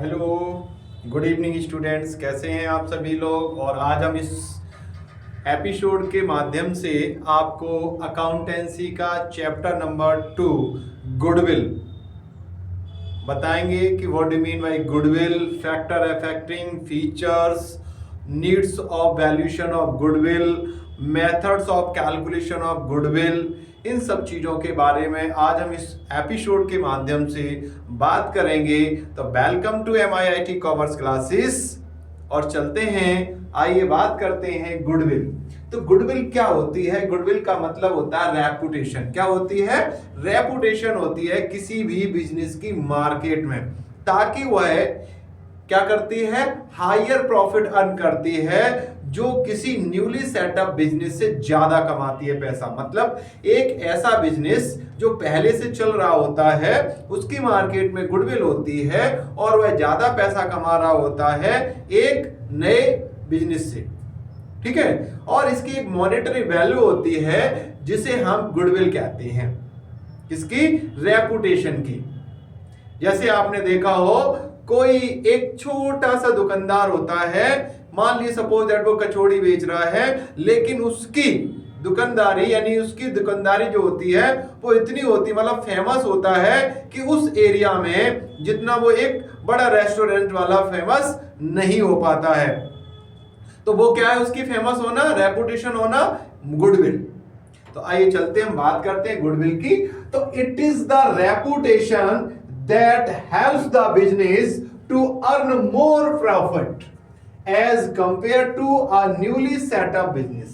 Hello, good evening students. कैसे हैं आप सभी लोग। और आज हम इस एपिसोड के माध्यम से आपको अकाउंटेंसी का चैप्टर नंबर 2 गुडविल बताएंगे कि what do mean by goodwill, factor affecting features, needs of valuation of goodwill, methods of calculation of goodwill. इन सब चीज़ों के बारे में आज हम इस एपिसोड के माध्यम से बात करेंगे। तो welcome to MIIT commerce classes. और चलते हैं, आइए बात करते हैं गुडविल। तो गुडविल क्या होती है? गुडविल का मतलब होता है रेपुटेशन। क्या होती है? रेपुटेशन होती है किसी भी बिजनेस की मार्केट में, ताकि वह क्या करती है, हायर प्रॉफिट अर्न करती है, जो किसी न्यूली सेटअप बिजनेस से ज्यादा कमाती है पैसा। मतलब एक ऐसा बिजनेस जो पहले से चल रहा होता है, उसकी मार्केट में गुडविल होती है और वह ज्यादा पैसा कमा रहा होता है एक नए बिजनेस से। ठीक है। और इसकी एक मॉनेटरी वैल्यू होती है जिसे हम गुडविल कहते हैं। किसकी? रेपुटेशन की। जैसे आपने देखा हो, कोई एक छोटा सा दुकानदार होता है, मान लीजिए सपोज दैट वो कचौड़ी बेच रहा है, लेकिन उसकी दुकानदारी यानी उसकी दुकानदारी जो होती है वो इतनी होती, मतलब फेमस होता है कि उस एरिया में जितना वो एक बड़ा रेस्टोरेंट वाला फेमस नहीं हो पाता है। तो वो क्या है उसकी फेमस होना, रेपुटेशन होना, गुडविल। तो आइए चलते हम बात करते हैं गुडविल की। तो it is the reputation that helps the business to earn more profit as compared to a newly set up business।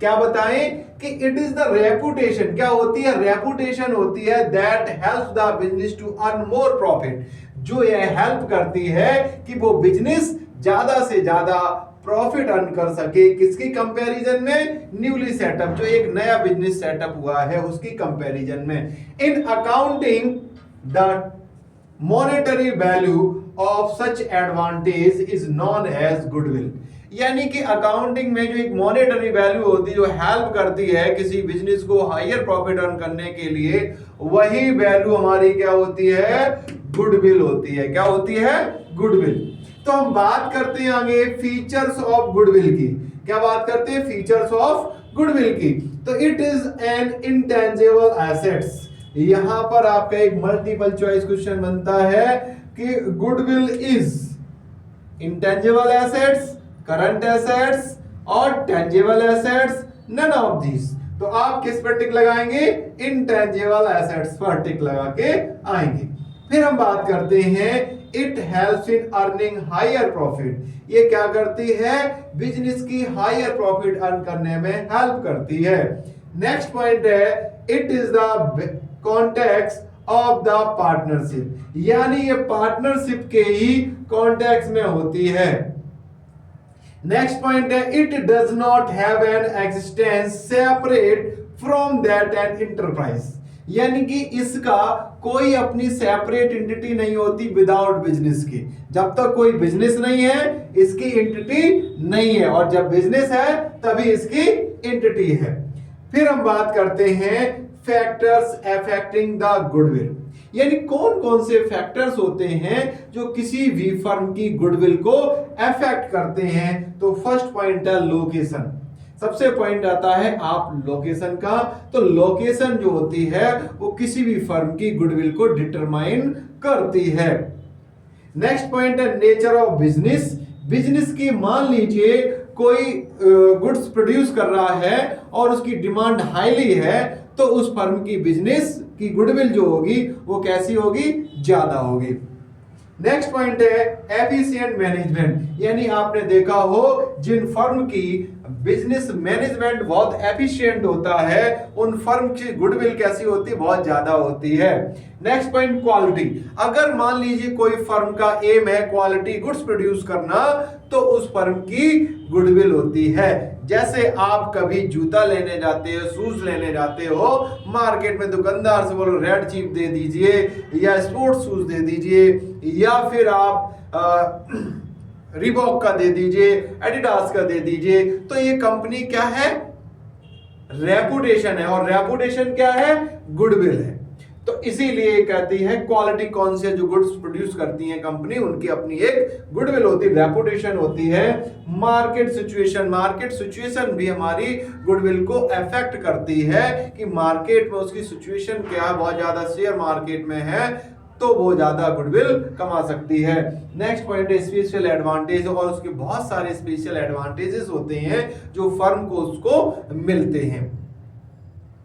क्या बताएं कि it is the reputation। क्या होती है? रेपुटेशन होती है that helps the business to earn more profit, जो यह हेल्प करती है कि वो बिजनेस ज्यादा से ज्यादा प्रॉफिट अर्न कर सके। किसकी कंपैरिजन में? न्यूली सेटअप, जो एक नया बिजनेस सेटअप हुआ है उसकी कंपैरिजन में। In accounting the monetary value of such advantage is known as goodwill। यानी कि अकाउंटिंग में जो एक मॉनेटरी वैल्यू होती है, जो हेल्प करती है किसी बिजनेस को हायर प्रॉफिट अर्न करने के लिए, वही वैल्यू हमारी क्या होती है? गुडविल होती है। क्या होती है? गुडविल। तो हम बात करते हैं आगे फीचर्स ऑफ गुडविल की। क्या बात करते हैं? फीचर्स ऑफ गुडविल की। तो it is an intangible assets. यहां पर आपका एक मल्टीपल चॉइस क्वेश्चन बनता है कि goodwill is intangible assets, current assets और tangible assets, none of this. तो आप किस पर टिक लगाएंगे? इंटेंजिबल एसेट्स पर टिक लगा के आएंगे। फिर हम बात करते हैं it helps in earning higher profit. ये क्या करती है? बिजनेस की हायर प्रॉफिट अर्न करने में हेल्प करती है। नेक्स्ट पॉइंट है it is the context of the partnership, यानी ये पार्टनरशिप के ही कॉन्टेक्स्ट में होती है। नेक्स्ट पॉइंट है it does not have an existence separate from that an enterprise, यानी कि इसका कोई अपनी सेपरेट एंटिटी नहीं होती विदाउट बिजनेस की। जब तक कोई बिजनेस नहीं है इसकी एंटिटी नहीं है, और जब बिजनेस है तभी इसकी एंटिटी है। फिर हम बात करते हैं फैक्टर्स अफेक्टिंग द गुडविल, यानी कौन कौन से फैक्टर्स होते हैं जो किसी भी फर्म की गुडविल को अफेक्ट करते हैं। तो फर्स्ट पॉइंट है लोकेशन। सबसे पॉइंट आता है आप लोकेशन का। तो लोकेशन जो होती है वो किसी भी फर्म की गुडविल को डिटरमाइन करती है। नेक्स्ट पॉइंट है नेचर ऑफ बिजनेस। बिजनेस की मान लीजिए कोई गुड्स प्रोड्यूस कर रहा है और उसकी डिमांड हाईली है, तो उस फर्म की बिजनेस की गुडविल जो होगी वो कैसी होगी? ज्यादा होगी। नेक्स्ट पॉइंट है एफिशिएंट मैनेजमेंट, यानी आपने देखा हो जिन फर्म की बिजनेस मैनेजमेंट बहुत एफिशिएंट होता है, उन फर्म की गुडविल कैसी होती है? बहुत ज्यादा होती है। Next point quality. अगर मान लीजिए कोई फर्म का एम है क्वालिटी गुड्स प्रोड्यूस करना, तो उस फर्म की गुडविल होती है। जैसे आप कभी जूता लेने जाते हो, शूज लेने जाते हो, मार्केट में दुकानदार से बोलो रेड चीप दे दीजिए या स्पोर्ट्स शूज दे दीजिए, या फिर आप रिबॉक का दे दीजिए, एडिडास का दे दीजिए, तो ये कंपनी क्या है? रेपुटेशन है। और रेपुटेशन क्या है? गुडविल है। तो इसीलिए कहती है क्वालिटी कौन से जो गुड्स प्रोड्यूस करती है कंपनी, उनकी अपनी एक गुडविल होती है, रेपुटेशन होती है। मार्केट सिचुएशन भी हमारी गुडविल को अफेक्ट करती है कि मार्केट में उसकी सिचुएशन क्या है, बहुत ज्यादा शेयर मार्केट में है तो वो ज्यादा गुडविल कमा सकती है। नेक्स्ट पॉइंट है स्पेशल एडवांटेज, और उसके बहुत सारे स्पेशल एडवांटेजेस होते हैं जो फर्म को उसको मिलते हैं।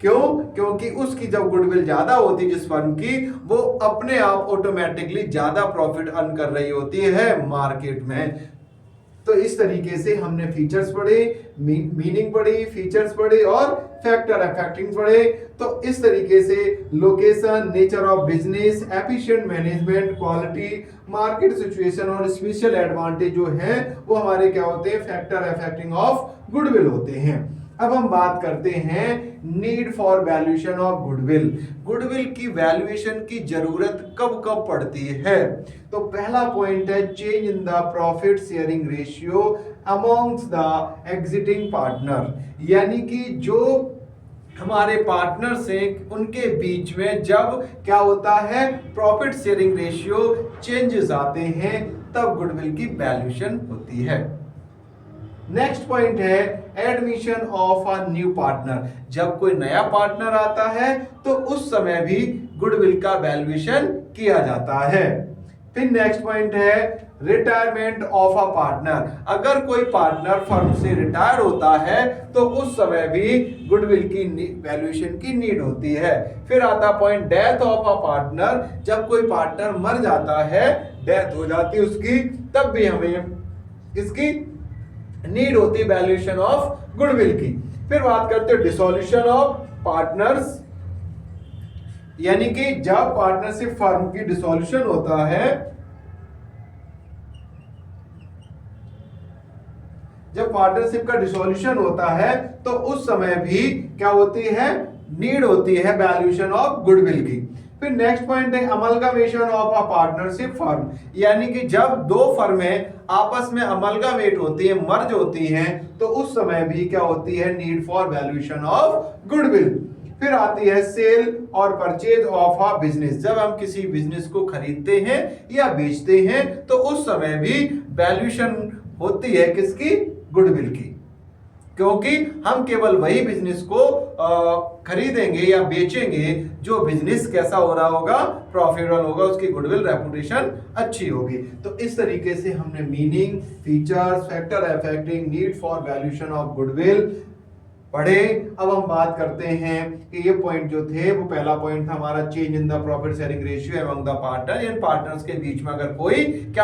क्यों? क्योंकि उसकी जब गुडविल ज्यादा होती है जिस फर्म की, वो अपने आप ऑटोमेटिकली ज्यादा प्रॉफिट अर्न कर रही होती है मार्केट में। तो इस तरीके से हमने फीचर्स पढ़े, मीनिंग पढ़ी, फीचर्स पढ़े और फैक्टर अफेक्टिंग पढ़े। तो इस तरीके से location, nature of business, efficient management, quality, market situation और स्पेशल एडवांटेज जो है वो हमारे क्या होते हैं, फैक्टर अफेक्टिंग ऑफ गुडविल होते हैं। अब हम बात करते हैं need for valuation of goodwill. Goodwill की वैल्यूएशन की जरूरत कब कब पड़ती है? तो पहला पॉइंट है change in the profit sharing ratio amongst the exiting partner, यानी कि जो हमारे पार्टनर्स हैं उनके बीच में जब क्या होता है, प्रॉफिट शेयरिंग रेशियो चेंजेस आते हैं तब गुडविल की वैल्यूएशन होती है। नेक्स्ट पॉइंट है admission of a new partner. जब कोई नया पार्टनर आता है तो उस समय भी गुडविल का वैल्यूएशन किया जाता है। फिर नेक्स्ट पॉइंट है रिटायरमेंट ऑफ अ पार्टनर। अगर कोई पार्टनर फर्म से रिटायर होता है तो उस समय भी गुडविल की वैल्यूएशन की नीड होती है। फिर आता point death of a partner. जब कोई पार्टनर मर जाता है, डेथ हो जाती है उसकी, तब भी हमें इसकी नीड होती है वैल्यूएशन ऑफ गुडविल की। फिर बात करते हैं डिसोल्यूशन ऑफ पार्टनर्स, यानी कि जब पार्टनरशिप फर्म की डिसोल्यूशन होता है, जब पार्टनरशिप का डिसोल्यूशन होता है तो उस समय भी क्या होती है, नीड होती है वैल्यूएशन ऑफ गुडविल की। फिर नेक्स्ट पॉइंट है अमलगामेशन ऑफ अ पार्टनरशिप फर्म, यानी कि जब दो फर्में आपस में अमलगामेट होती है, मर्ज होती हैं, तो उस समय भी क्या होती है, need for valuation of goodwill. फिर आती है सेल और परचेज ऑफ अ बिजनेस। जब हम किसी बिजनेस को खरीदते हैं या बेचते हैं तो उस समय भी वैल्यूएशन होती है किसकी, गुडविल की, क्योंकि हम केवल वही बिजनेस को खरीदेंगे या बेचेंगे जो बिजनेस कैसा हो रहा होगा, प्रॉफिटेबल होगा, उसकी गुडविल रेपुटेशन अच्छी होगी। तो इस तरीके से हमने meaning, features, factor affecting, need for valuation of goodwill पढ़े। अब हम बात करते हैं कि ये पॉइंट जो थे, वो पहला पॉइंट था हमारा change in the profit sharing ratio among the partner. In partners के बीच में अगर कोई क्या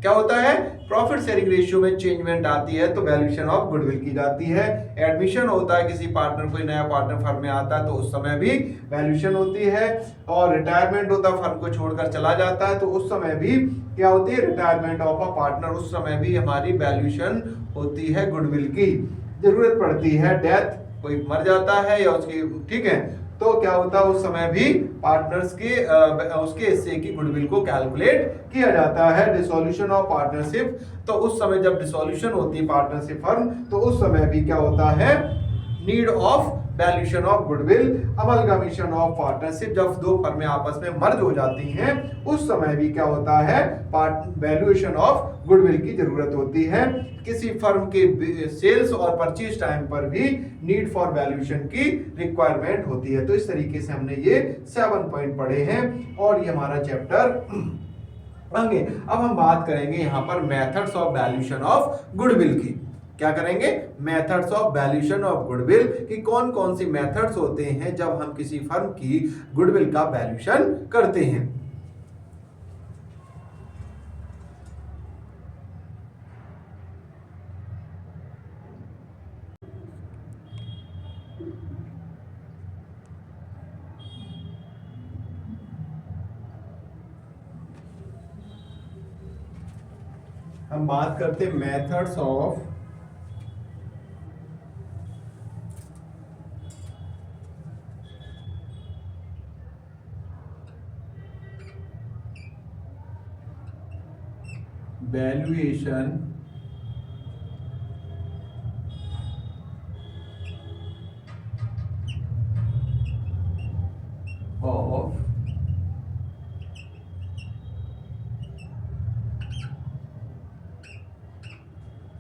होता है, प्रॉफिट शेयरिंग रेशियो में चेंजमेंट आती है तो वैल्यूएशन ऑफ गुडविल की जाती है। एडमिशन होता है, किसी पार्टनर, कोई नया पार्टनर फर्म में आता है तो उस समय भी वैल्यूएशन होती है। और रिटायरमेंट होता है, फर्म को छोड़कर चला जाता है तो उस समय भी क्या होती है, रिटायरमेंट ऑफ अ पार्टनर, उस समय भी हमारी वैल्यूएशन होती है गुडविल की। जरूरत पड़ती है डेथ, कोई मर जाता है या उसकी, ठीक है, तो क्या होता है उस समय भी पार्टनर्स के उसके हिस्से की गुडविल को कैलकुलेट किया जाता है। डिसोल्यूशन ऑफ पार्टनरशिप, तो उस समय जब डिसोल्यूशन होती है पार्टनरशिप फर्म तो उस समय भी क्या होता है, need of valuation of goodwill. Amalgamation of partnership, जब दो फर्में आपस में मर्ज हो जाती हैं उस समय भी क्या होता है, वैल्यूएशन ऑफ गुडविल की जरूरत होती है। किसी फर्म के सेल्स और परचेज टाइम पर भी नीड फॉर वैल्यूएशन की रिक्वायरमेंट होती है। तो इस तरीके से हमने ये 7 पॉइंट पढ़े हैं और ये हमारा चैप्टर आगे। अब हम बात करेंगे यहाँ पर methods of valuation of goodwill की। क्या करेंगे, methods of valuation of goodwill कि कौन कौन सी मेथड्स होते हैं जब हम किसी फर्म की गुडविल का वैल्यूएशन करते हैं। हम बात करते हैं methods of valuation of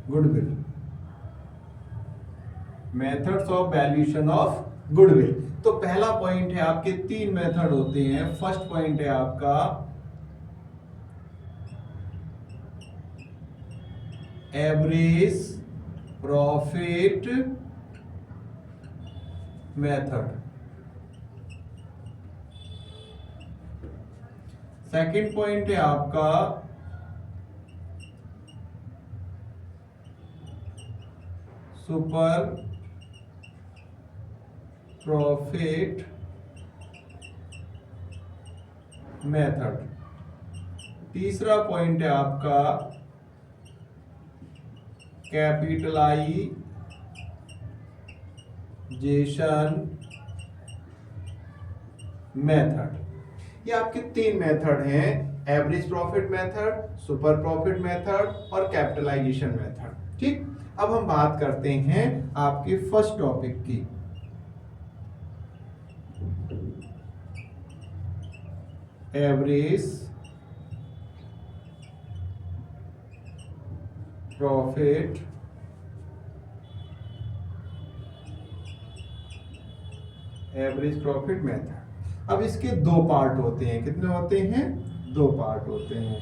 goodwill, methods of valuation of goodwill. तो पहला पॉइंट है आपके 3 मेथड होते हैं। फर्स्ट पॉइंट है आपका average profit method, second point है आपका सुपर प्रॉफिट मेथड, तीसरा पॉइंट है आपका कैपिटलाइजेशन मेथड। ये आपके 3 मेथड हैं, average profit method, super profit method और कैपिटलाइजेशन मेथड। ठीक, अब हम बात करते हैं आपके फर्स्ट टॉपिक की। Average profit method. अब इसके 2 पार्ट होते हैं। कितने होते हैं? 2 पार्ट होते हैं।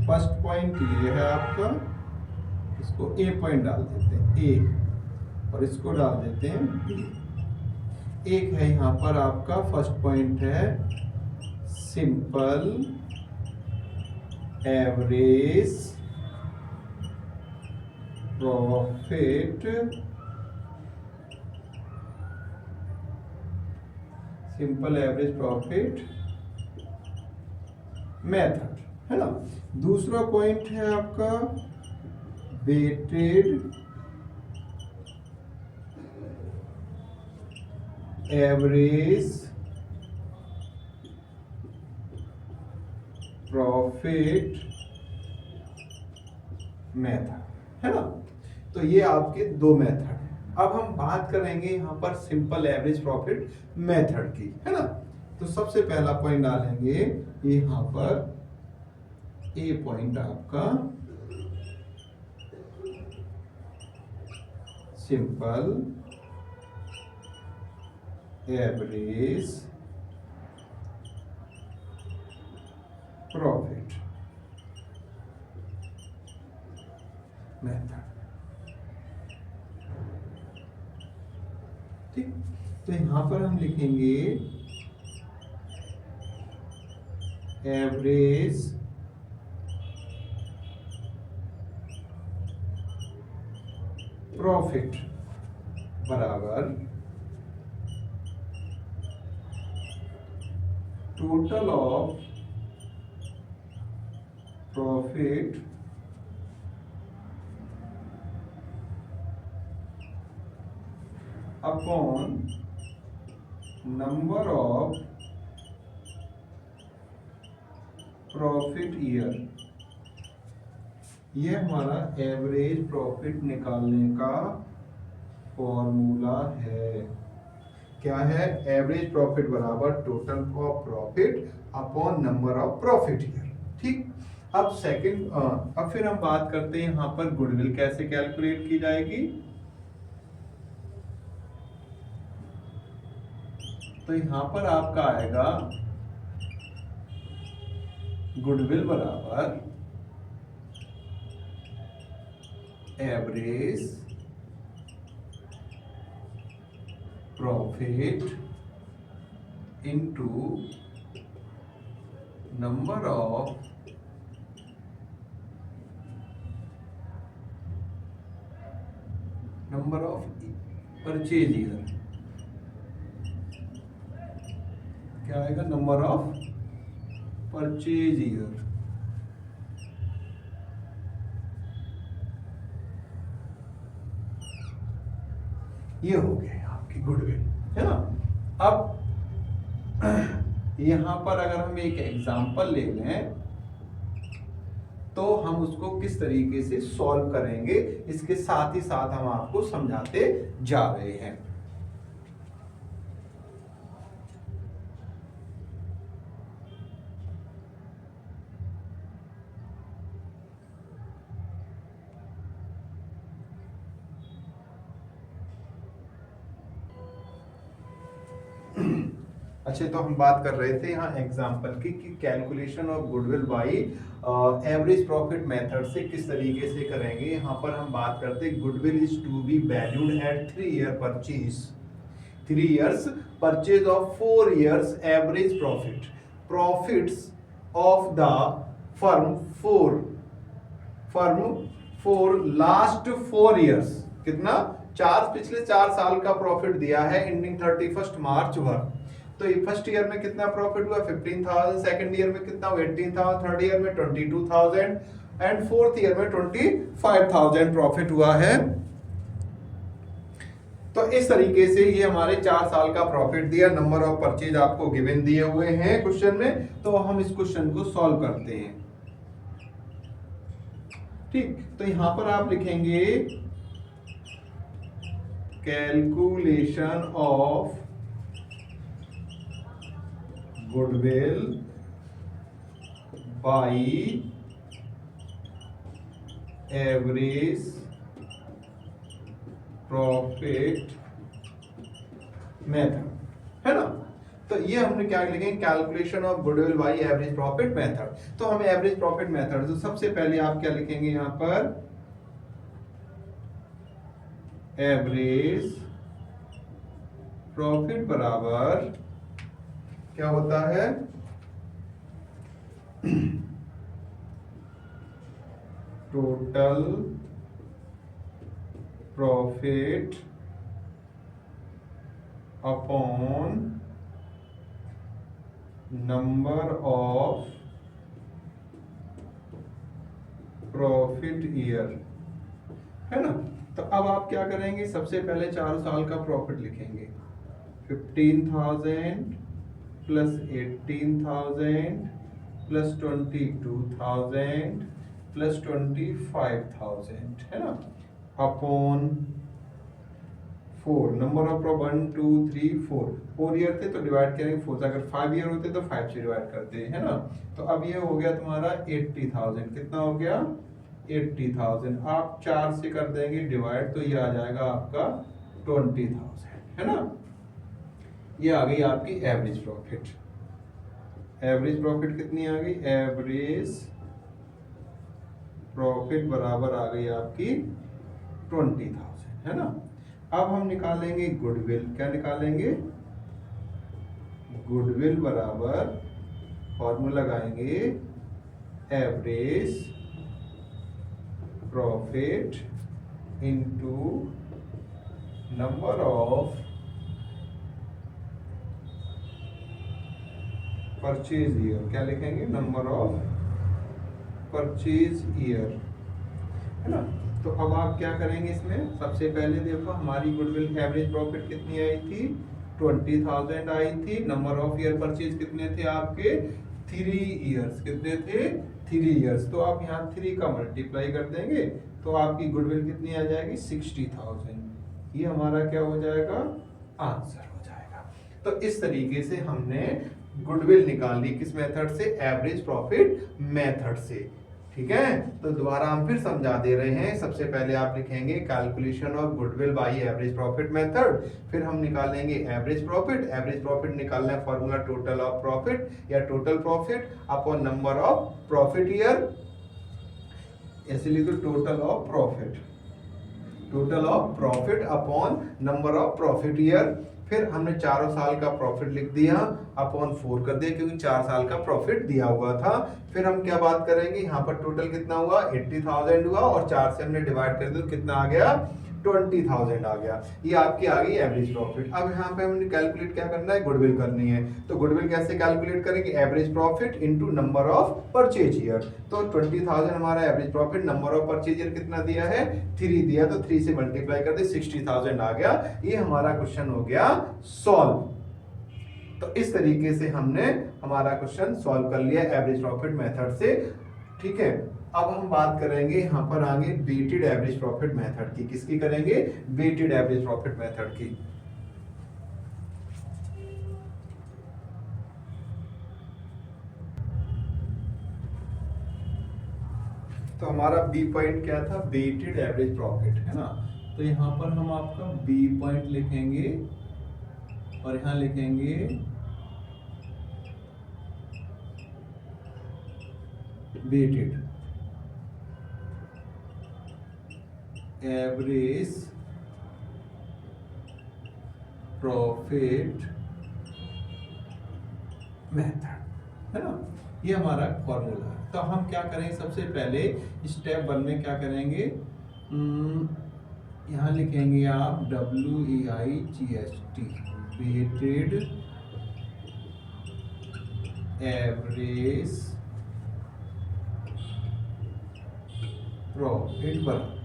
फर्स्ट पॉइंट ये है आपका, इसको ए पॉइंट डाल देते हैं ए, और इसको डाल देते हैं बी। एक है यहां पर आपका फर्स्ट पॉइंट है simple average profit, simple average profit method, है ना। दूसरा पॉइंट है आपका वेटेड एवरेज प्रॉफिट मेथड, है ना। तो ये आपके 2 मेथड। अब हम बात करेंगे यहां पर सिंपल एवरेज प्रॉफिट मेथड की, है ना। तो सबसे पहला पॉइंट डालेंगे यहां पर ए पॉइंट आपका सिंपल एवरेज प्रॉफिट मेथड। ठीक, तो यहां पर हम लिखेंगे एवरेज प्रॉफिट बराबर total of profit upon number of profit year. ये हमारा एवरेज प्रॉफिट निकालने का फॉर्मूला है। क्या है? एवरेज प्रॉफिट बराबर total of profit upon number of profit year. ठीक, अब अब फिर हम बात करते हैं यहां पर गुडविल कैसे कैलकुलेट की जाएगी। तो यहां पर आपका आएगा गुडविल बराबर average profit into number of purchase year. क्या आएगा? Number of purchase year. ये हो गए आपकी गुडविल, है ना। अब यहां पर अगर हम एक एग्जांपल ले लें, तो हम उसको किस तरीके से सॉल्व करेंगे, इसके साथ ही साथ हम आपको समझाते जा रहे हैं। अच्छा, तो हम बात कर रहे थे यहाँ एग्जाम्पल की कि calculation of goodwill by average profit method से किस तरीके से करेंगे। यहाँ पर हम बात करते हैं goodwill is to be valued at 3 year purchase, 3 years purchase of 4 years average profit, profits of the firm for last 4 years, कितना, पिछले 4 साल का प्रॉफिट दिया है एंडिंग 31 मार्च भर। तो फर्स्ट ईयर में कितना प्रॉफिट हुआ 15,000, सेकंड ईयर में कितना हुआ 18,000, थर्ड ईयर में 22,000 एंड फोर्थ ईयर में 25,000 प्रॉफिट हुआ है। तो इस तरीके से ये हमारे 4 साल का प्रॉफिट दिया, नंबर ऑफ परचेज आपको गिवन दिए हुए हैं क्वेश्चन में। तो हम इस क्वेश्चन को सॉल्व करते हैं। ठीक, तो यहां पर आप लिखेंगे calculation of goodwill by average profit method, है ना। तो ये हमने क्या लिखेंगे, calculation of goodwill by average profit method. तो हम एवरेज प्रॉफिट मेथड, तो सबसे पहले आप क्या लिखेंगे यहां पर, एवरेज प्रॉफिट बराबर क्या होता है, total profit upon number of profit year, है ना। तो अब आप क्या करेंगे, सबसे पहले 4 साल का प्रॉफिट लिखेंगे, 15,000 प्लस 18,000 प्लस 22,000 प्लस 25,000, है ना, अपॉन 4, नंबर ऑफ 1 2 3 4 ईयर थे तो डिवाइड करेंगे 4 से, अगर 5 ईयर होते तो 5 से डिवाइड करते हैं, है ना। तो अब ये हो गया तुम्हारा 80,000, कितना हो गया 80,000, आप 4 से कर देंगे डिवाइड तो ये आ जाएगा आपका 20,000, है ना। ये आ गई आपकी एवरेज प्रॉफिट। एवरेज प्रॉफिट कितनी आ गई, एवरेज प्रॉफिट बराबर आ गई आपकी 20,000, है ना। अब हम निकालेंगे गुडविल, क्या निकालेंगे, गुडविल बराबर फॉर्मूला लगाएंगे average profit into number of purchase year, क्या लिखेंगे, नंबर ऑफ परचेज ईयर, है ना। तो अब आप क्या करेंगे इसमें, सबसे पहले देखो हमारी गुडविल एवरेज प्रॉफिट कितनी आई थी, 20,000 आई थी। नंबर ऑफ ईयर परचेज कितने थे आपके, 3 इयर्स, कितने थे 3 इयर्स। तो आप यहाँ 3 का मल्टीप्लाई कर देंगे तो आपकी गुडविल कितनी आ जाएगी 60,000। ये हमारा क्या हो जाएगा, आंसर हो जाएगा। तो इस तरीके से हमने गुडविल निकाली, किस मेथड से, एवरेज प्रॉफिट मेथड से। ठीक है, तो दोबारा हम फिर समझा दे रहे हैं। सबसे पहले आप लिखेंगे calculation of goodwill by average profit method, फिर हम निकालेंगे एवरेज प्रॉफिट। एवरेज प्रॉफिट निकालना है फॉर्मूला टोटल ऑफ प्रॉफिट या total profit upon number of profit year, ऐसे लिखो total of profit, total of profit upon number of profit year. फिर हमने 4 साल का प्रॉफिट लिख दिया, अपॉन 4 कर दिया क्योंकि 4 साल का प्रॉफिट दिया हुआ था। फिर हम क्या बात करेंगे, यहाँ पर टोटल कितना हुआ 80,000 हुआ और 4 से हमने डिवाइड कर दिया, कितना आ गया 20,000 आ गया। ये आपकी आ गई एवरेज प्रॉफिट। अब यहाँ पे हमने कैलकुलेट क्या करना है, गुडविल करनी है। तो गुडविल कैसे कैलकुलेट करेंगे, average profit into number of purchase year. तो 20,000 हमारा average profit, number of purchase year कितना दिया है 3 दिया, तो 3 से मल्टीप्लाई कर दे 60,000 आ गया। ये हमारा क्वेश्चन हो गया सॉल्व। तो इस तरीके से हमने हमारा क्वेश्चन सॉल्व कर लिया एवरेज प्रॉफिट मेथड से। ठीक है, अब हम बात करेंगे यहाँ पर आगे वेटेड एवरेज प्रॉफिट मेथड की। किसकी करेंगे? वेटेड एवरेज प्रॉफिट मेथड की। तो हमारा बी पॉइंट क्या था? वेटेड एवरेज प्रॉफिट, है ना। तो यहाँ पर हम आपका बी पॉइंट लिखेंगे और यहाँ लिखेंगे वेटेड एवरेज प्रॉफिट मेथड, है ना। ये हमारा फॉर्मूला है। तो हम क्या करेंगे? सबसे पहले स्टेप 1 में क्या करेंगे? यहाँ लिखेंगे आप WEIGST, वेटेड एवरेज प्रॉफिट बराबर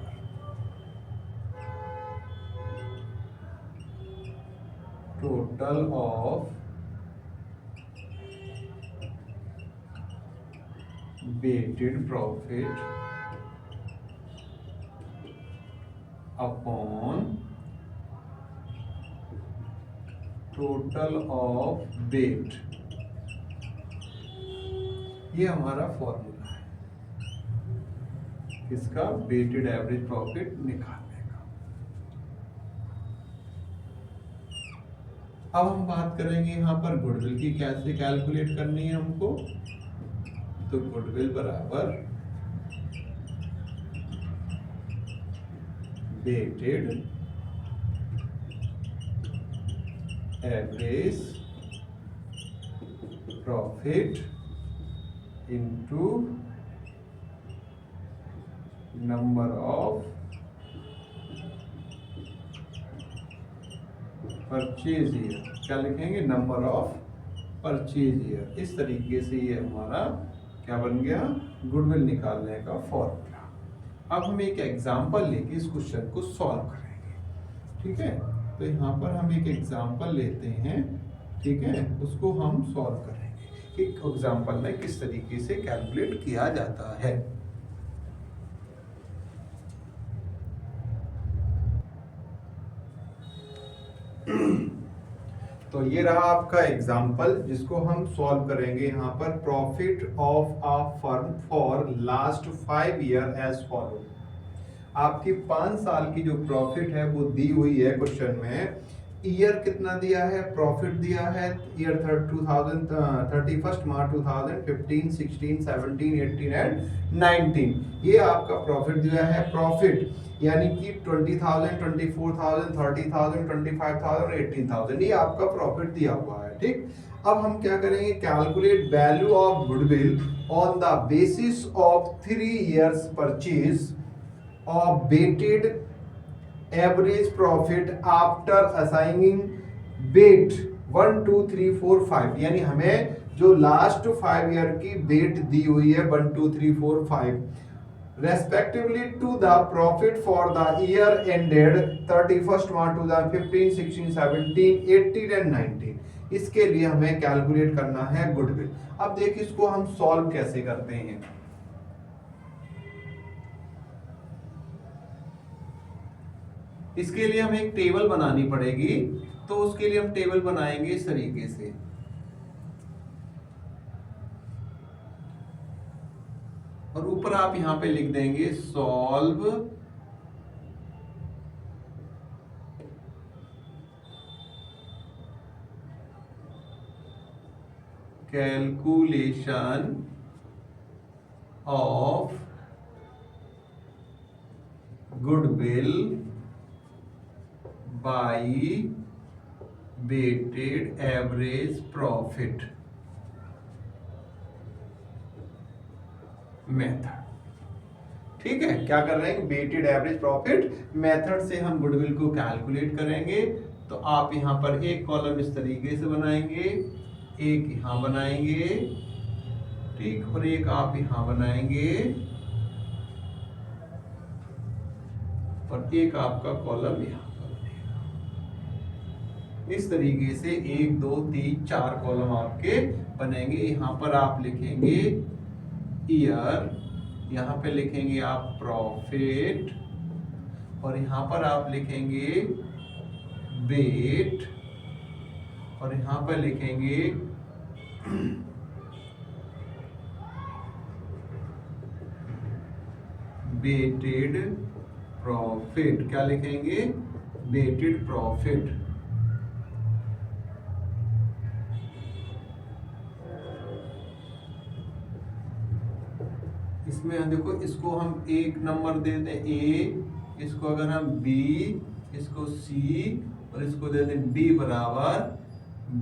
total of weighted profit upon total of weight. ये हमारा फॉर्मूला है किसका? वेटेड एवरेज प्रॉफिट निकालने का। अब हम बात करेंगे यहाँ पर गुडविल की कैसे कैलकुलेट करनी है हमको। तो गुडविल बराबर weighted average profit into number of purchase year. क्या लिखेंगे? Number of purchase year. इस तरीके से ये हमारा क्या बन गया? गुडविल निकालने का फॉर्मूला। अब हम एक एग्जांपल लेके इस क्वेश्चन को सॉल्व करेंगे, ठीक है। तो यहाँ पर हम एक एग्जांपल लेते हैं, ठीक है, उसको हम सॉल्व करेंगे कि एग्जांपल में किस तरीके से कैलकुलेट किया जाता है। तो ये रहा आपका एग्जाम्पल जिसको हम सॉल्व करेंगे यहाँ पर। Profit of a firm for last 5 year as follow. आपकी 5 साल की जो प्रॉफिट है वो दी हुई है क्वेश्चन में। ईयर कितना दिया है? प्रॉफिट दिया है ईयर 31 मार्च 2015, 16, 17, 18 एंड 19। ये आपका प्रॉफिट दिया है। प्रॉफिट यानी कि 20,000, 24,000, 30,000, 25,000, 18,000, ये आपका प्रॉफिट दिया हुआ है, ठीक। अब हम क्या करेंगे? Calculate value of goodwill on the basis of 3 years purchase of weighted average profit after assigning weight 1, 2, 3, 4, 5। यानी हमें जो लास्ट 5 ईयर की वेट दी हुई है 1, 2, 3, 4, 5 respectively to the profit for the year ended 31st March 2015, 16, 17, 18 and 19। इसके लिए हमें कैलकुलेट करना है गुडविल। अब देखिए इसको हम सॉल्व कैसे करते हैं। इसके लिए हमें एक टेबल बनानी पड़ेगी। तो उसके लिए हम टेबल बनाएंगे इस तरीके से। और ऊपर आप यहां पे लिख देंगे solve calculation of goodwill by weighted average profit method. ठीक है, क्या कर रहे हैं? वेटेड एवरेज प्रॉफिट मेथड से हम गुडविल को कैलकुलेट करेंगे। तो आप यहां पर एक कॉलम इस तरीके से बनाएंगे, एक यहां बनाएंगे, ठीक, और एक आप यहां बनाएंगे और एक आपका कॉलम यहां पर बनेगा। इस तरीके से 1, 2, 3, 4 कॉलम आपके बनेंगे। यहां पर आप लिखेंगे ईयर, यहाँ पे लिखेंगे आप प्रॉफिट, और यहाँ पर आप लिखेंगे बेट, और यहाँ पर लिखेंगे बेटेड प्रॉफिट। क्या लिखेंगे? बेटेड प्रॉफिट। इसमें देखो, इसको हम एक नंबर दे दें ए, इसको अगर हम बी, इसको सी, और इसको दे दें डी बराबर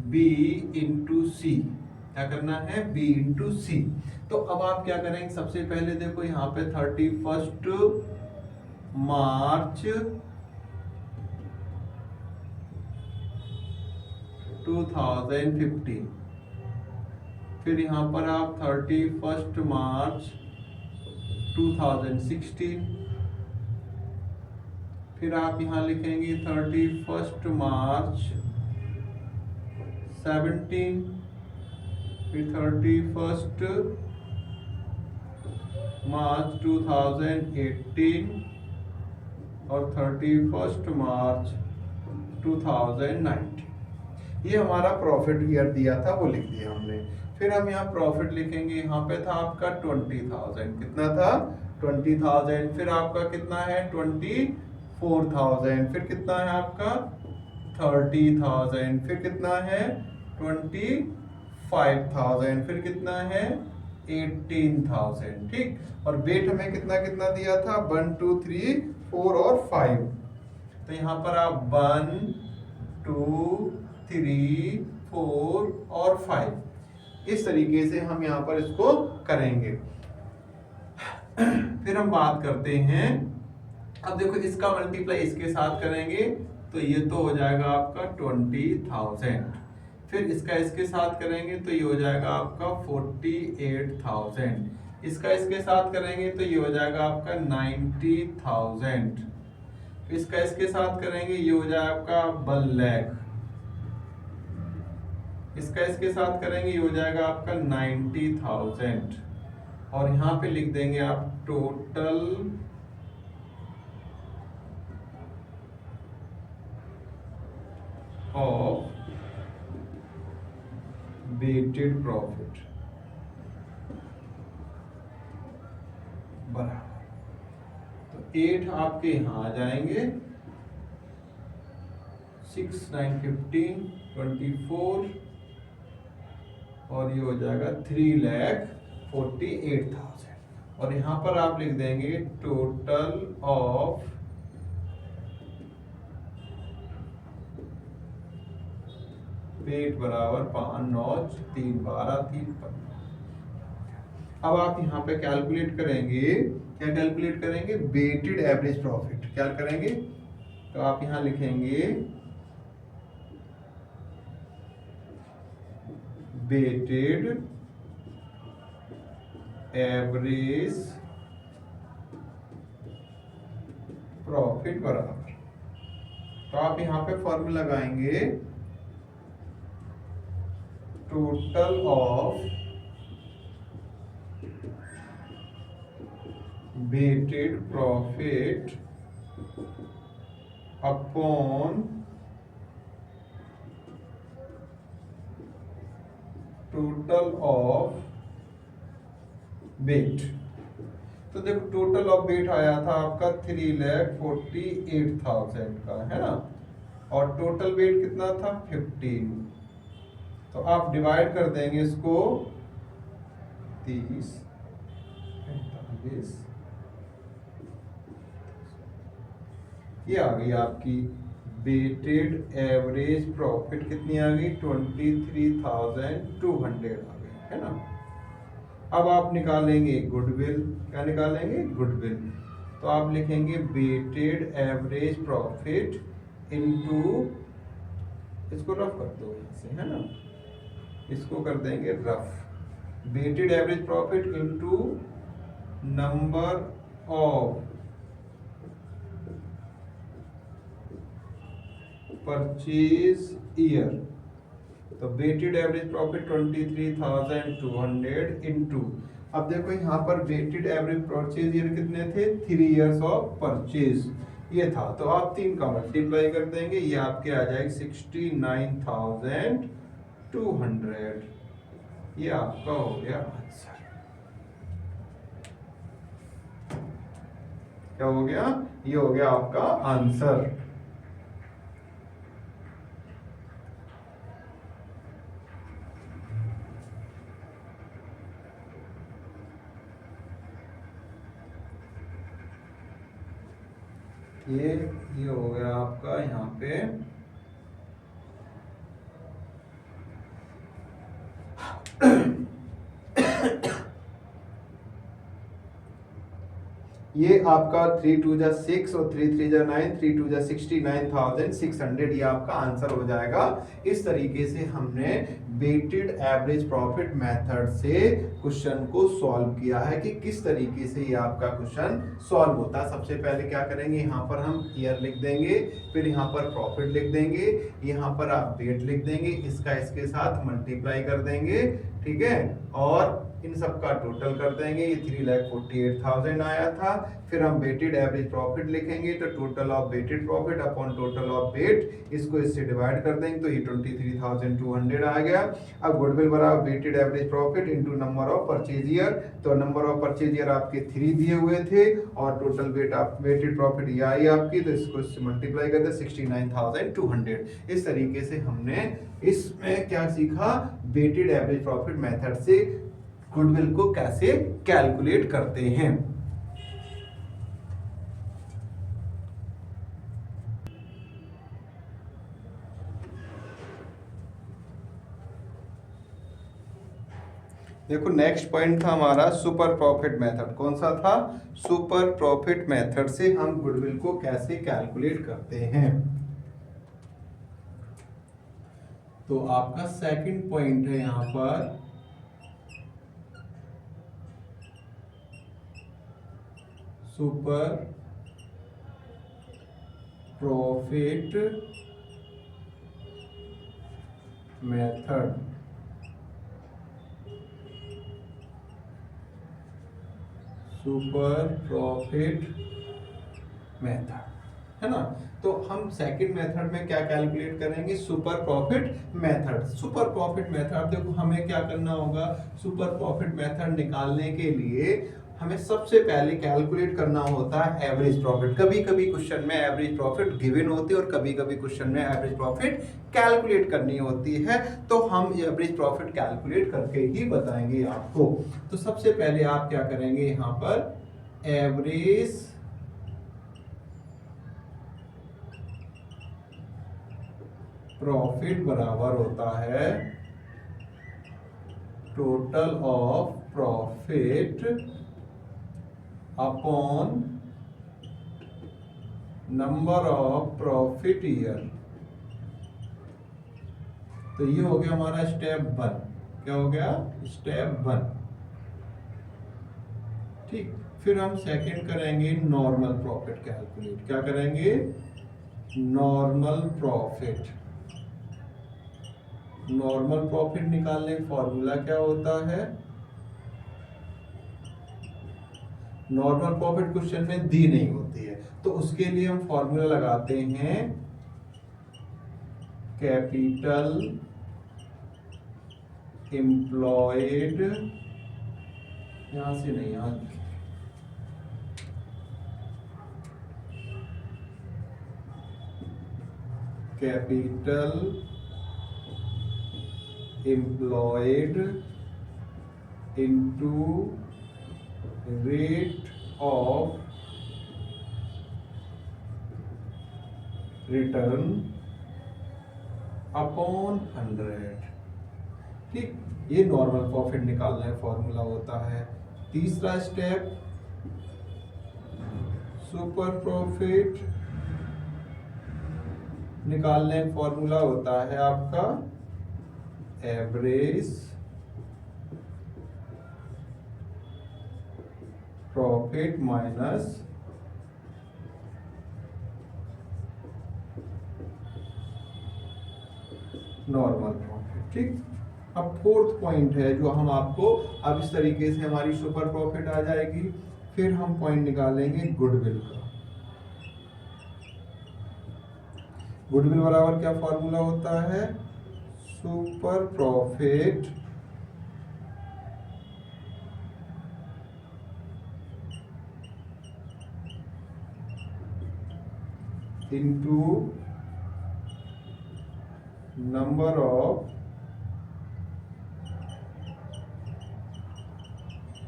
बी इंटू सी। क्या करना है? बी इंटू सी। तो अब आप क्या करेंगे? सबसे पहले देखो यहाँ पे 31 मार्च 2015, फिर यहाँ पर आप 31 मार्च 2016, फिर आप यहाँ लिखेंगे 31 मार्च 17, फिर 31 मार्च 2018 और 31 मार्च 2019। ये हमारा प्रॉफिट ईयर दिया था, वो लिख दिया हमने। फिर हम यहाँ प्रॉफिट लिखेंगे, यहाँ पे था आपका 20,000। कितना था? 20,000। फिर आपका कितना है? 24,000। फिर कितना है आपका? 30,000। फिर कितना है? 25,000। फिर कितना है? 18,000। ठीक। और वेट हमें कितना कितना दिया था? 1 2 3 4 और 5। तो यहाँ पर आप 1 2 3 4 और 5 इस तरीके से हम यहाँ पर इसको करेंगे। फिर हम बात करते हैं, अब देखो इसका मल्टीप्लाई इसके साथ करेंगे तो ये तो हो जाएगा आपका 20,000। फिर इसका इसके साथ करेंगे तो ये हो जाएगा आपका 48,000। इसका इसके साथ करेंगे तो ये हो जाएगा आपका 90,000। इसका इसके साथ करेंगे ये हो जाएगा आपका 1 लाख। इसका इसके साथ करेंगे ये हो जाएगा आपका 90,000। और यहाँ पे लिख देंगे आप टोटल ऑफ वेटेड प्रॉफिट बराबर, तो 8 आपके यहाँ आ जाएंगे, 6 9 15 24, और ये हो जाएगा 3,48,000। और यहाँ पर आप लिख देंगे टोटल ऑफ वेट बराबर 5 9 3 12 3 15। अब आप यहाँ पे कैलकुलेट करेंगे, क्या कैलकुलेट करेंगे? Weighted average profit. क्या करेंगे? तो आप यहाँ लिखेंगे वेटेड एवरेज प्रॉफिट बराबर, तो आप यहाँ पे फॉर्मूला लगाएंगे total of weighted profit upon total of weight. तो देखो टोटल ऑफ वेट आया था आपका 3,48,000 का, है ना, और टोटल वेट कितना था? 15। तो आप डिवाइड कर देंगे इसको 30 45, ये आ गई आपकी वेटेड एवरेज प्रॉफिट। कितनी आ गई? 23,200 आ गई, है ना। अब आप निकालेंगे गुडविल। क्या निकालेंगे? गुडविल। तो आप लिखेंगे वेटेड एवरेज प्रॉफिट इनटू, इसको रफ कर दो ऐसे, है ना, इसको कर देंगे rough. Weighted average profit into number of purchase year. तो वेटेड एवरेज प्रॉफिट 23,200 इनटू, अब देखो यहाँ पर वेटेड एवरेज परचेज ईयर कितने थे, 3 इयर्स ऑफ परचेज ये था, तो आप 3 का मल्टीप्लाई कर देंगे, ये आपके आ जाएगी 69,200, ये आपका हो गया आंसर। क्या हो गया, ये हो गया आपका आंसर। ये हो गया आपका यहाँ पे ये आपका 3 2 जा 6 और 3 3 जा 9, 3 2 जा 69,600, ये आपका आंसर हो जाएगा। इस तरीके से हमने वेटेड एवरेज प्रॉफिट मेथड से क्वेश्चन को सॉल्व किया है कि किस तरीके से ये आपका क्वेश्चन सॉल्व होता है। सबसे पहले क्या करेंगे, यहाँ पर हम ईयर लिख देंगे, फिर यहाँ पर प्रॉफिट लिख देंगे, यहाँ पर आप वेट लिख देंगे, इसका इसके साथ मल्टीप्लाई कर देंगे, ठीक है, और इन सब का टोटल कर देंगे, ये 3,48,000 आया था। फिर हम वेटेड एवरेज प्रॉफिट लिखेंगे, तो total of weighted profit upon total of weight, इसको इससे डिवाइड कर देंगे, तो ये 23,200 आ गया। अब गुडविल बराबर weighted average profit into number of purchase year, तो नंबर ऑफ परचेज ईयर आपके 3 दिए हुए थे और टोटल वेट आप वेटेड प्रॉफिट ये आई आपकी, तो इसको इससे मल्टीप्लाई कर दे 69,200। इस तरीके से हमने इसमें क्या सीखा, वेटेड एवरेज प्रॉफिट मेथड से गुडविल को कैसे कैलकुलेट करते हैं। देखो नेक्स्ट पॉइंट था हमारा सुपर प्रॉफिट मेथड। कौन सा था, सुपर प्रॉफिट मेथड से हम गुडविल को कैसे कैलकुलेट करते हैं। तो आपका सेकंड पॉइंट है यहाँ पर super profit method. Super profit method है ना, तो हम सेकंड मेथड में क्या कैलकुलेट करेंगे, super profit method. Super profit method देखो हमें क्या करना होगा, सुपर प्रॉफिट मेथड निकालने के लिए हमें सबसे पहले कैलकुलेट करना होता है एवरेज प्रॉफिट। कभी कभी क्वेश्चन में एवरेज प्रॉफिट गिवन होती है और कभी कभी क्वेश्चन में एवरेज प्रॉफिट कैलकुलेट करनी होती है, तो हम एवरेज प्रॉफिट कैलकुलेट करके ही बताएंगे आपको। तो सबसे पहले आप क्या करेंगे, यहाँ पर एवरेज प्रॉफिट बराबर होता है total of profit upon number of profit year. तो ये हो गया हमारा स्टेप 1। क्या हो गया, स्टेप 1। ठीक, फिर हम सेकंड करेंगे नॉर्मल प्रॉफिट कैलकुलेट। क्या करेंगे, नॉर्मल प्रॉफिट। नॉर्मल प्रॉफिट निकालने का फॉर्मूला क्या होता है, नॉर्मल प्रॉफिट क्वेश्चन में दी नहीं होती है, तो उसके लिए हम फॉर्मूला लगाते हैं कैपिटल एम्प्लॉयड, यहां से नहीं, यहां capital employed into rate of return upon 100। ठीक, ये नॉर्मल प्रॉफिट निकालने का फॉर्मूला होता है। तीसरा स्टेप सुपर प्रॉफिट निकालने का फॉर्मूला होता है आपका average profit minus normal profit. ठीक, अब फोर्थ पॉइंट है जो हम आपको, अब इस तरीके से हमारी सुपर प्रॉफिट आ जाएगी। फिर हम पॉइंट निकालेंगे गुडविल का। गुडविल बराबर क्या फॉर्मूला होता है, super profit into number of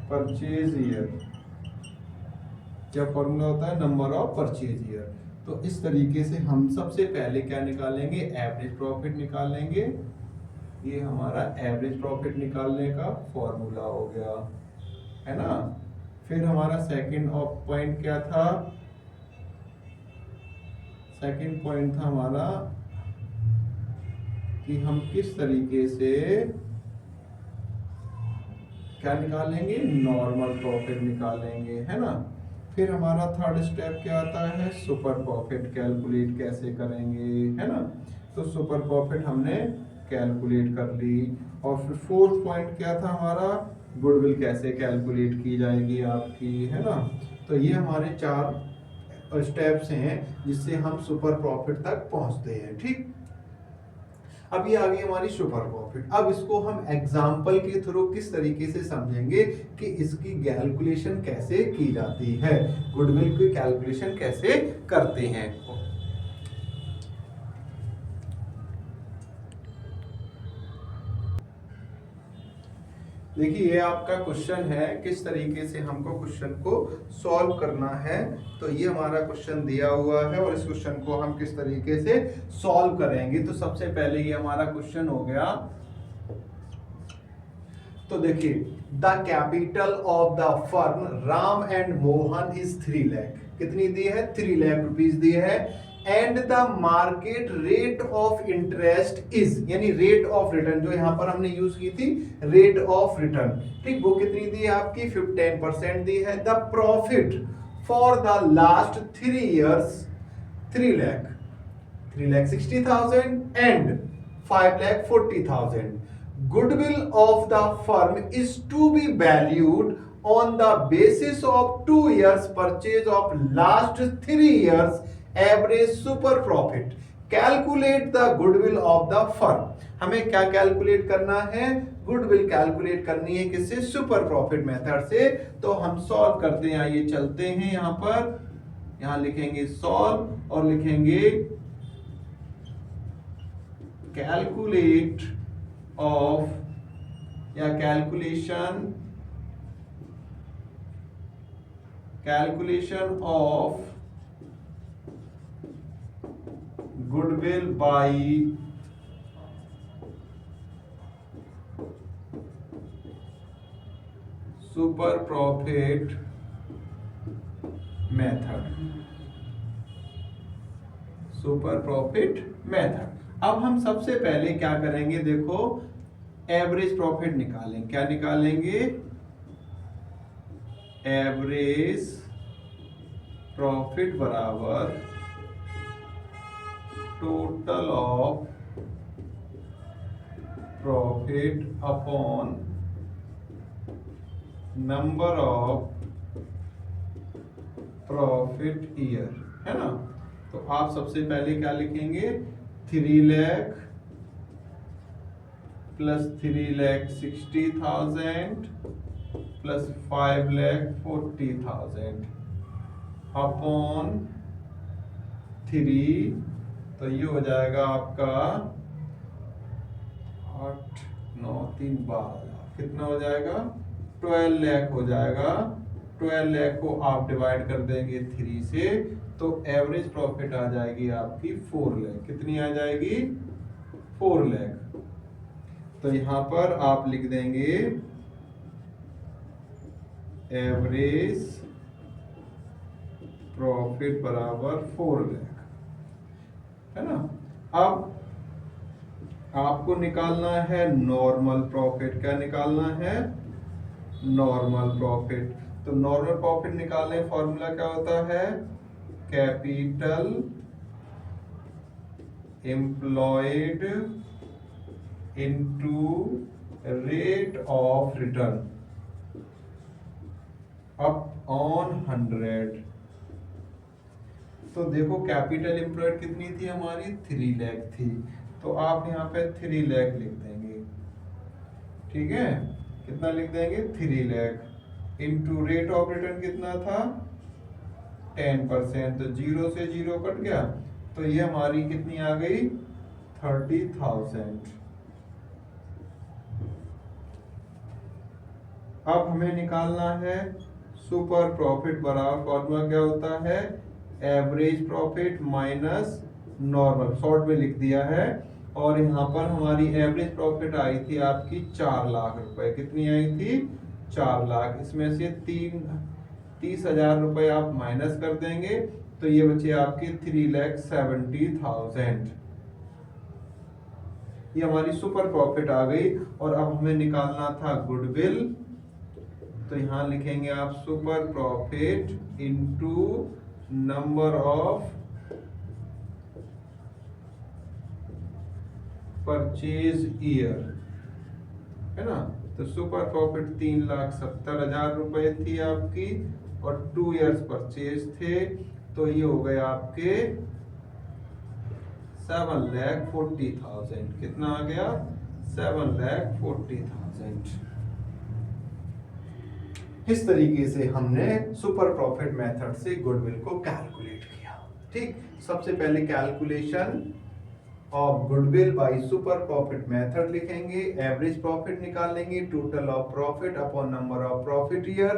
purchase year. क्या फॉर्मूला होता है, नंबर ऑफ परचेज ईयर। तो इस तरीके से हम सबसे पहले क्या निकालेंगे, एवरेज प्रॉफिट निकालेंगे। ये हमारा एवरेज प्रॉफिट निकालने का फॉर्मूला हो गया, है ना। फिर हमारा सेकंड ऑफ पॉइंट क्या था, सेकंड पॉइंट था हमारा कि हम किस तरीके से क्या निकालेंगे, नॉर्मल प्रॉफिट निकालेंगे, है ना। फिर हमारा थर्ड स्टेप क्या आता है, सुपर प्रॉफिट कैलकुलेट कैसे करेंगे, है ना। तो सुपर प्रॉफिट हमने कैलकुलेट कर ली। और फिर फोर्थ पॉइंट क्या था हमारा, गुडविल कैसे कैलकुलेट की जाएगी आपकी, है ना। तो ये हमारे 4 स्टेप्स हैं जिससे हम सुपर प्रॉफिट तक पहुंचते हैं, ठीक। अब ये आ गई हमारी सुपर प्रॉफिट। अब इसको हम एग्जाम्पल के थ्रू किस तरीके से समझेंगे कि इसकी कैलकुलेशन कैसे की जाती है, गुडविल की कैलकुलेशन कैसे करते हैं। देखिए ये आपका क्वेश्चन है, किस तरीके से हमको क्वेश्चन को सॉल्व करना है। तो ये हमारा क्वेश्चन दिया हुआ है और इस क्वेश्चन को हम किस तरीके से सॉल्व करेंगे। तो सबसे पहले ये हमारा क्वेश्चन हो गया। तो देखिए, the capital of the firm Ram and Mohan is 3 lakh. कितनी दी है, 3 लाख रुपीज दी है। And the market rate of interest is, यानी रेट ऑफ रिटर्न जो यहां पर हमने यूज की थी, रेट ऑफ रिटर्न, ठीक, वो कितनी दी है आपकी, 10% दी है। The profit for the last 3 years 3 lakh, 3,60,000 and 5,40,000. Goodwill of the firm is to be valued on the basis of 2 years purchase of last 3 years average super profit. Calculate the goodwill of the firm. हमें क्या calculate करना है, goodwill calculate करनी है किससे, super profit method से। तो हम सॉल्व करते हैं, आइए चलते हैं यहां पर, यहां लिखेंगे सॉल्व और लिखेंगे कैलकुलेट ऑफ या calculation of goodwill by super profit method, super profit method. अब हम सबसे पहले क्या करेंगे, देखो एवरेज प्रॉफिट निकालेंगे। क्या निकालेंगे, एवरेज प्रॉफिट बराबर total of profit upon number of profit year, है ना। तो आप सबसे पहले क्या लिखेंगे, 3 लाख प्लस 3,60,000 प्लस 5,40,000 अपॉन 3, तो ये हो जाएगा आपका 8, 9, 3, 12, कितना हो जाएगा, 12 लाख हो जाएगा। 12 लाख को आप डिवाइड कर देंगे 3 से, तो एवरेज प्रॉफिट आ जाएगी आपकी 4 लाख। कितनी आ जाएगी, 4 लाख। तो यहां पर आप लिख देंगे एवरेज प्रॉफिट बराबर 4 लाख, है ना। अब आपको निकालना है नॉर्मल प्रॉफिट। क्या निकालना है, नॉर्मल प्रॉफिट। तो नॉर्मल प्रॉफिट निकालने फॉर्मूला क्या होता है, capital employed into rate of return up on 100। तो देखो कैपिटल एम्प्लॉयड कितनी थी हमारी, 3 लाख थी, तो आप यहाँ पे 3 लाख लिख देंगे, ठीक है। कितना लिख देंगे, 3 lakh into rate of return कितना था 10%, तो 0 से 0 कट गया, तो ये हमारी कितनी आ गई 30,000। अब हमें निकालना है सुपर प्रॉफिट, बराबर फॉर्मूला क्या होता है, average profit minus normal, short में लिख दिया है। और यहाँ पर हमारी एवरेज प्रॉफिट आई थी आपकी 4 लाख रुपए, कितनी आई थी 4 लाख, इसमें से 30,000 रुपए आप माइनस कर देंगे, तो ये बचे आपके 3,70,000। ये हमारी सुपर प्रॉफिट आ गई। और अब हमें निकालना था गुडविल, तो यहां लिखेंगे आप super profit into number of purchase year, है ना। तो सुपर प्रॉफिट 3,70,000 रुपए थी आपकी, और 2 इयर्स परचेज थे, तो ये हो गए आपके 7,40,000। कितना आ गया 7,40,000। इस तरीके से हमने सुपर प्रॉफिट मेथड से गुडविल को कैलकुलेट किया, ठीक। सबसे पहले calculation of goodwill by super profit method लिखेंगे, एवरेज प्रॉफिट निकालेंगे, total of profit upon number of profit year,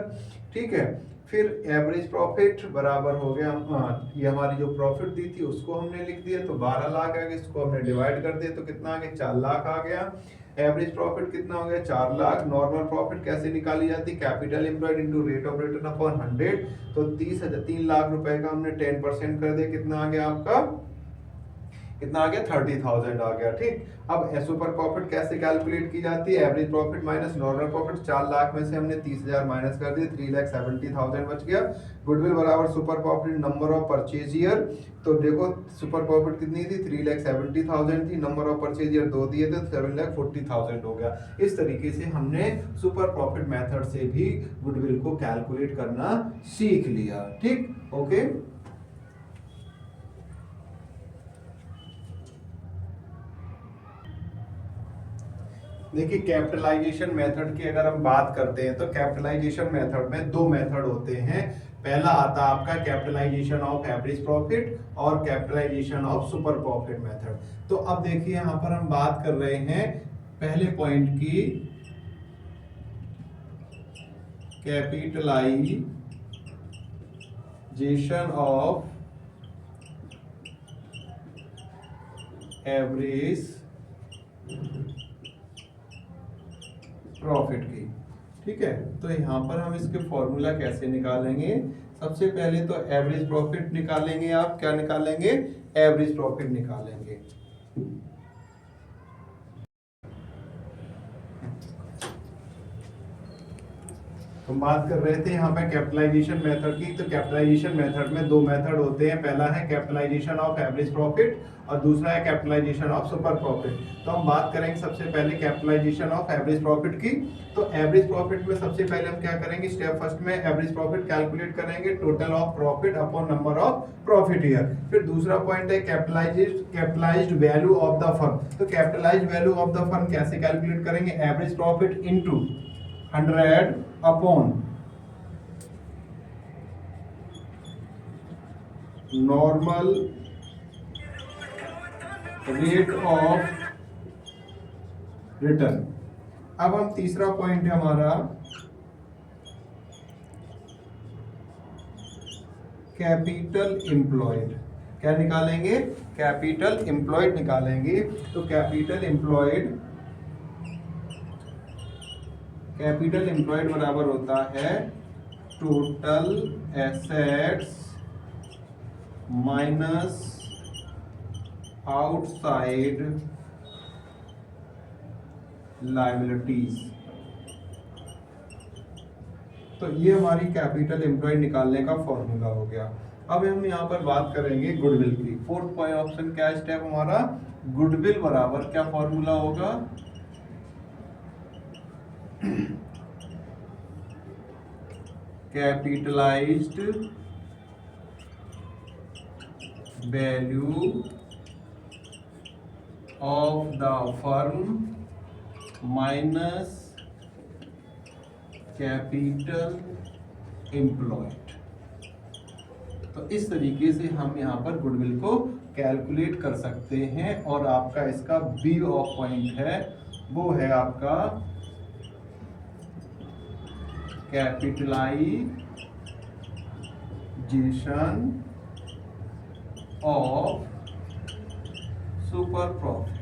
ठीक है। फिर एवरेज प्रॉफिट बराबर हो गया, ये हमारी जो प्रॉफिट दी थी उसको हमने लिख दिया, तो 12 लाख आ गया, इसको हमने डिवाइड कर दिया, तो कितना आ गया 4 लाख आ गया। एवरेज प्रॉफिट कितना हो गया 4 लाख। नॉर्मल प्रॉफिट कैसे निकाली जाती है, capital employed into rate of return upon 100, तो 3 लाख रुपए का हमने 10% कर दिया, कितना आ गया आपका, कितना आ गया 30,000 आ गया, ठीक। अब सुपर प्रॉफिट कैसे कैलकुलेट की जाती है, average profit minus normal profit, 4 lakh में से हमने 30,000 माइनस कर दिए, 3,70,000 बच गया। गुडविल बराबर super profit number of purchase year, तो देखो सुपर प्रॉफिट कितनी थी 3,70,000 थी, नंबर ऑफ परचेज ईयर 2 दिए थे, 7,40,000 हो गया। इस तरीके से हमने सुपर प्रॉफिट मेथड से भी गुडविल को कैलकुलेट करना सीख लिया, ठीक, ओके। देखिए कैपिटलाइजेशन मेथड की अगर हम बात करते हैं, तो कैपिटलाइजेशन मेथड में 2 मेथड होते हैं। पहला आता है आपका कैपिटलाइजेशन ऑफ एवरेज प्रॉफिट और capitalization of super profit method. तो अब देखिए यहां पर हम बात कर रहे हैं पहले पॉइंट की, कैपिटलाइजेशन ऑफ एवरेज प्रॉफिट की, ठीक है। तो यहाँ पर हम इसके फॉर्मूला कैसे निकालेंगे, सबसे पहले तो एवरेज प्रॉफिट निकालेंगे, आप क्या निकालेंगे, एवरेज प्रॉफिट निकालेंगे। हम बात कर रहे थे यहाँ पे कैपिटलाइजेशन मेथड की, तो कैपिटलाइजेशन मेथड में 2 मेथड होते हैं, पहला है कैपिटलाइजेशन ऑफ एवरेज प्रॉफिट और दूसरा है कैपिटलाइजेशन ऑफ सुपर प्रॉफिट। तो हम बात करेंगे सबसे पहले कैपिटलाइजेशन ऑफ एवरेज प्रॉफिट की। तो एवरेज प्रॉफिट में सबसे पहले हम क्या करेंगे, स्टेप फर्स्ट में एवरेज प्रॉफिट कैलकुलेट करेंगे, total of profit upon number of profit year. फिर दूसरा पॉइंट है capitalised value of the firm. तो capitalised value of the firm कैसे कैलकुलेट करेंगे, average profit into 100 upon normal rate of return. अब हम तीसरा पॉइंट है हमारा कैपिटल एम्प्लॉयड, क्या निकालेंगे, कैपिटल एम्प्लॉयड निकालेंगे। तो कैपिटल एम्प्लॉयड बराबर होता है total assets minus outside liabilities. तो ये हमारी कैपिटल एम्प्लॉयड निकालने का फॉर्मूला हो गया। अब हम यहाँ पर बात करेंगे गुडविल की। फोर्थ पॉइंट ऑप्शन क्या स्टेप हमारा, गुडविल बराबर क्या फॉर्मूला होगा, capitalised value of the firm minus capital employed. तो इस तरीके से हम यहाँ पर गुडविल को कैलकुलेट कर सकते हैं। और आपका इसका बी ऑफ पॉइंट है वो है आपका कैपिटलाइजेशन ऑफ सुपर प्रॉफिट।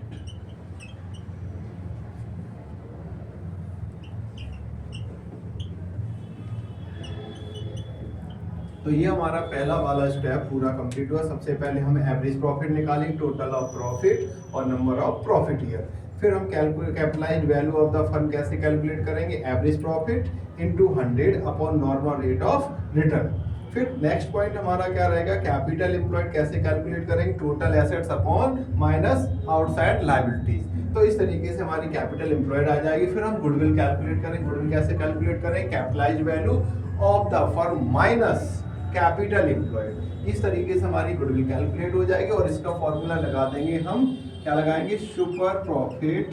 तो ये हमारा पहला वाला स्टेप पूरा कंप्लीट हुआ। सबसे पहले हम एवरेज प्रॉफिट निकालेंगे, टोटल ऑफ प्रॉफिट और नंबर ऑफ प्रॉफिट ईयर। फिर हम capitalised value of the firm कैसे कैलकुलेट करेंगे, average profit into 100 upon normal rate of return. फिर नेक्स्ट पॉइंट हमारा क्या रहेगा, कैपिटल एम्प्लॉयड कैसे कैलकुलेट करेंगे, total assets upon minus outside liabilities. तो इस तरीके से हमारी कैपिटल एम्प्लॉयड आ जाएगी। फिर हम गुडविल कैलकुलेट करेंगे। गुडविल कैसे कैलकुलेट करेंगे, capitalised value of the firm minus capital employed. इस तरीके से हमारी गुडविल कैलकुलेट हो जाएगी। और इसका फॉर्मूला लगा देंगे हम, क्या लगाएंगे, सुपर प्रॉफिट।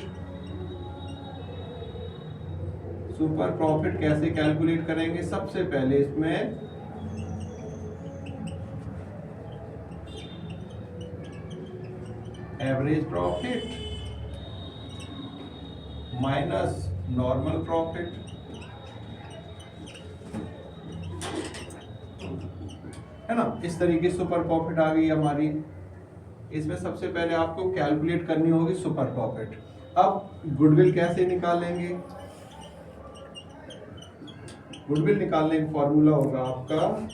सुपर प्रॉफिट कैसे कैलकुलेट करेंगे, सबसे पहले इसमें average profit minus normal profit, है ना। इस तरीके से सुपर प्रॉफिट आ गई हमारी। इसमें सबसे पहले आपको कैलकुलेट करनी होगी सुपर प्रॉफिट। अब गुडविल कैसे निकालेंगे, गुडविल निकालने का फॉर्मूला होगा आपका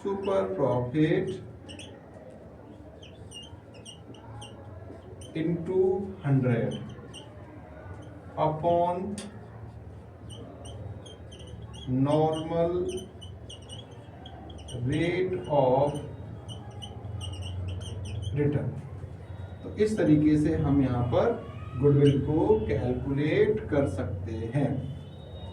super profit into 100 upon normal rate of return. तो इस तरीके से हम यहाँ पर गुडविल को कैलकुलेट कर सकते हैं।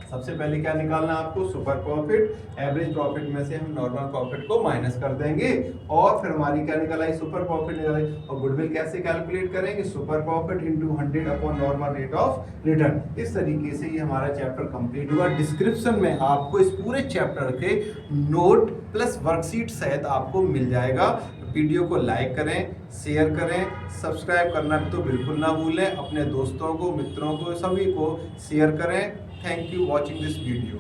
सबसे पहले क्या निकालना है आपको, सुपर प्रॉफिट। एवरेज प्रॉफिट में से हम नॉर्मल प्रॉफिट को माइनस कर देंगे और फिर हमारी क्या निकल आई, सुपर प्रॉफिट निकल आई। और गुडविल कैसे कैलकुलेट करेंगे, super profit into 100 upon normal rate of return. इस तरीके से ये हमारा चैप्टर कंप्लीट हुआ। डिस्क्रिप्शन में आपको इस पूरे चैप्टर के नोट प्लस वर्कशीट सहित आपको मिल जाएगा। वीडियो को लाइक करें, शेयर करें, सब्सक्राइब करना तो बिल्कुल ना भूलें। अपने दोस्तों को, मित्रों को, सभी को शेयर करें। Thank you watching this video.